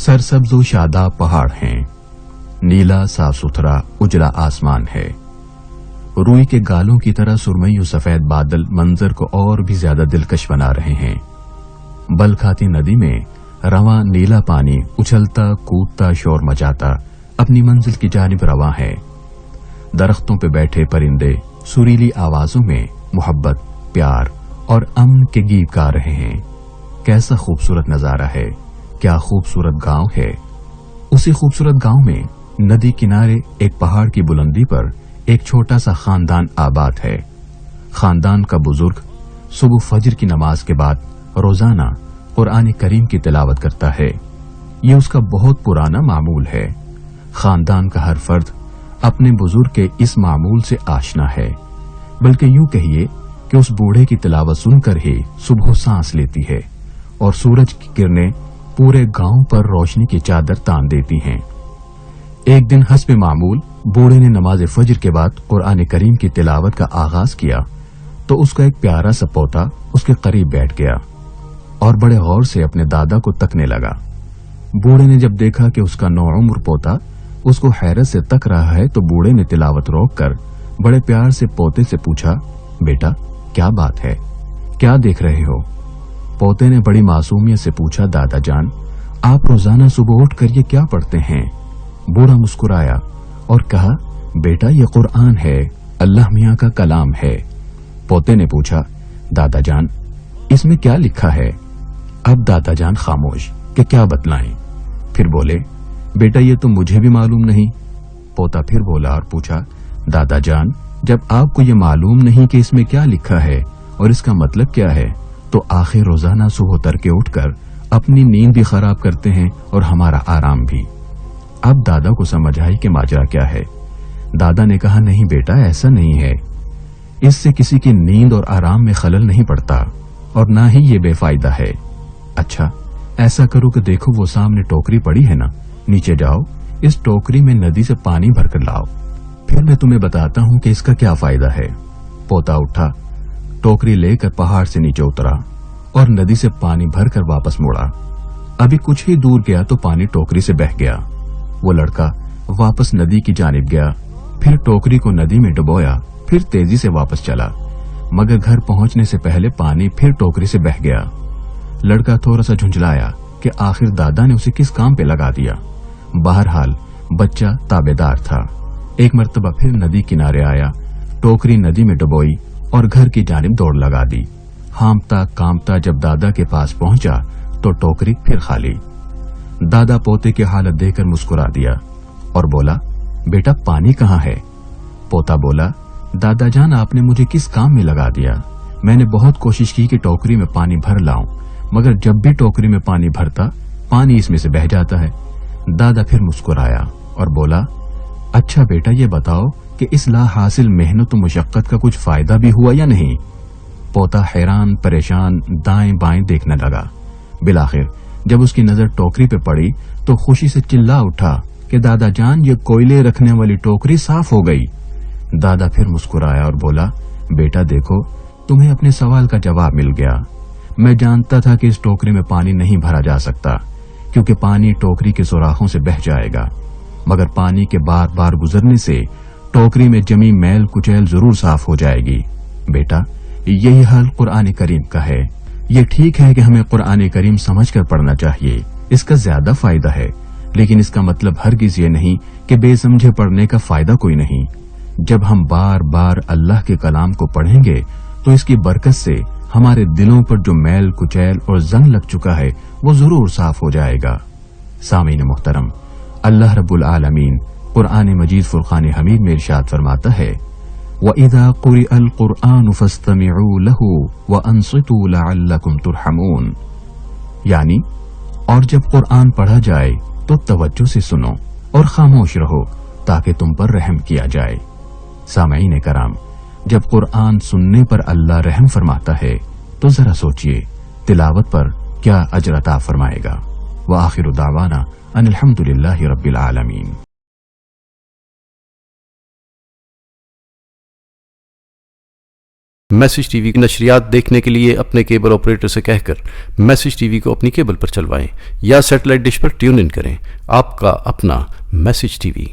सरसब्ज व शादाब पहाड़ हैं, नीला साफ सुथरा उजला आसमान है। रुई के गालों की तरह सुरमई और सफेद बादल मंजर को और भी ज्यादा दिलकश बना रहे हैं। बल खाती नदी में रवां नीला पानी उछलता कूदता शोर मचाता अपनी मंजिल की जानिब रवां है। दरख्तों पे बैठे परिंदे सुरीली आवाजों में मोहब्बत, प्यार और अमन के गीत गा रहे हैं। कैसा खूबसूरत नजारा है, क्या खूबसूरत गांव है। उसी खूबसूरत गांव में नदी किनारे एक पहाड़ की बुलंदी पर एक छोटा सा खानदान आबाद है। खानदान का बुजुर्ग सुबह फजर की नमाज के बाद रोजाना कुरान करीम की तिलावत करता है। ये उसका बहुत पुराना मामूल है। खानदान का हर फर्द अपने बुजुर्ग के इस मामूल से आशना है, बल्कि यूं कहिए कि उस बूढ़े की तिलावत सुनकर ही सुबह सांस लेती है और सूरज की किरणें पूरे गांव पर रोशनी की चादर तान देती हैं। एक दिन हस्बे मामूल बूढ़े ने नमाज फजर के बाद कुरान करीम की तिलावत का आगाज किया तो उसका एक प्यारा सा पोता उसके करीब बैठ गया और बड़े गौर से अपने दादा को तकने लगा। बूढ़े ने जब देखा कि उसका नौउम्र पोता उसको हैरत से तक रहा है तो बूढ़े ने तिलावत रोककर बड़े प्यार से पोते से पूछा, बेटा क्या बात है, क्या देख रहे हो? पोते ने बड़ी मासूमियत से पूछा, दादा जान आप रोजाना सुबह उठकर ये क्या पढ़ते हैं? बूढ़ा मुस्कुराया और कहा, बेटा ये कुरान है, अल्लाह मियाँ का कलाम है। पोते ने पूछा, दादा जान इसमें क्या लिखा है? अब दादा जान खामोश कि क्या बतलाएं। फिर बोले, बेटा ये तो मुझे भी मालूम नहीं। पोता फिर बोला और पूछा, दादा जान जब आपको ये मालूम नहीं कि इसमें क्या लिखा है और इसका मतलब क्या है, तो आखिर रोजाना सुबह तड़के उठकर अपनी नींद भी खराब करते हैं और हमारा आराम भी। अब दादा को समझ आई कि माजरा क्या है। दादा ने कहा, नहीं बेटा ऐसा नहीं है, इससे किसी की नींद और आराम में खलल नहीं पड़ता और ना ही ये बेफायदा है। अच्छा ऐसा करो कि देखो वो सामने टोकरी पड़ी है ना, नीचे जाओ, इस टोकरी में नदी से पानी भरकर लाओ, फिर मैं तुम्हें बताता हूँ कि इसका क्या फायदा है। पोता उठा, टोकरी लेकर पहाड़ से नीचे उतरा और नदी से पानी भरकर वापस मुड़ा। अभी कुछ ही दूर गया तो पानी टोकरी से बह गया। वो लड़का वापस नदी की जानिब गया, फिर टोकरी को नदी में डुबोया, फिर तेजी से वापस चला, मगर घर पहुंचने से पहले पानी फिर टोकरी से बह गया। लड़का थोड़ा सा झुंझलाया कि आखिर दादा ने उसे किस काम पे लगा दिया। बहरहाल बच्चा ताबेदार था। एक मर्तबा फिर नदी किनारे आया, टोकरी नदी में डुबोई और घर की जानिब दौड़ लगा दी। हांफता कांपता जब दादा के पास पहुंचा तो टोकरी फिर खाली। दादा पोते की हालत देखकर मुस्कुरा दिया और बोला, बेटा पानी कहाँ है? पोता बोला, दादा जान आपने मुझे किस काम में लगा दिया? मैंने बहुत कोशिश की कि टोकरी में पानी भर लाऊं, मगर जब भी टोकरी में पानी भरता पानी इसमें से बह जाता है। दादा फिर मुस्कुराया और बोला, अच्छा बेटा ये बताओ कि इस ला हासिल मेहनत और मुशक्कत का कुछ फायदा भी हुआ या नहीं? पोता हैरान परेशान दाएं बाएं देखने लगा। बिलाखिर जब उसकी नजर टोकरी पे पड़ी तो खुशी से चिल्ला उठा कि दादा जान ये कोयले रखने वाली टोकरी साफ हो गई। दादा फिर मुस्कुराया और बोला, बेटा देखो तुम्हें अपने सवाल का जवाब मिल गया। मैं जानता था कि इस टोकरी में पानी नहीं भरा जा सकता क्योंकि पानी टोकरी के सुराखों से बह जाएगा, मगर पानी के बार बार गुजरने से टोकरी में जमी मैल कुचैल जरूर साफ हो जाएगी। बेटा यही हाल कुरान करीम का है। ये ठीक है कि हमें कुरान करीम समझकर पढ़ना चाहिए, इसका ज्यादा फायदा है, लेकिन इसका मतलब हरगिज ये नहीं कि बेसमझे पढ़ने का फायदा कोई नहीं। जब हम बार बार अल्लाह के कलाम को पढ़ेंगे तो इसकी बरकत से हमारे दिलों पर जो मैल कुचैल और जंग लग चुका है वो जरूर साफ हो जाएगा। सामीन मुहतरम, अल्लाह रब्बुल आलमीन कुरान मजीद फुरकान हमीद में इरशाद फरमाता है, वइज़ा क़ुरिअल क़ुरआन फ़स्तमिऊ लहू वअन्सितू लअल्लकुम तुरहमून, यानी और जब कुरान पढ़ा जाए तो तवज्जो से सुनो और खामोश रहो ताकि तुम पर रहम किया जाए। सामईन कराम, जब कुरान सुनने पर अल्लाह रहम फरमाता है तो जरा सोचिए तिलावत पर क्या अजर अता फरमाएगा। व आखिरु दावाना अनिल हम्दुलिल्लाहि रब्बिल आलमीन। मैसेज टीवी की नशरियात देखने के लिए अपने केबल ऑपरेटर से कहकर मैसेज टीवी को अपनी केबल पर चलवाएं या सैटेलाइट डिश पर ट्यून इन करें। आपका अपना मैसेज टीवी।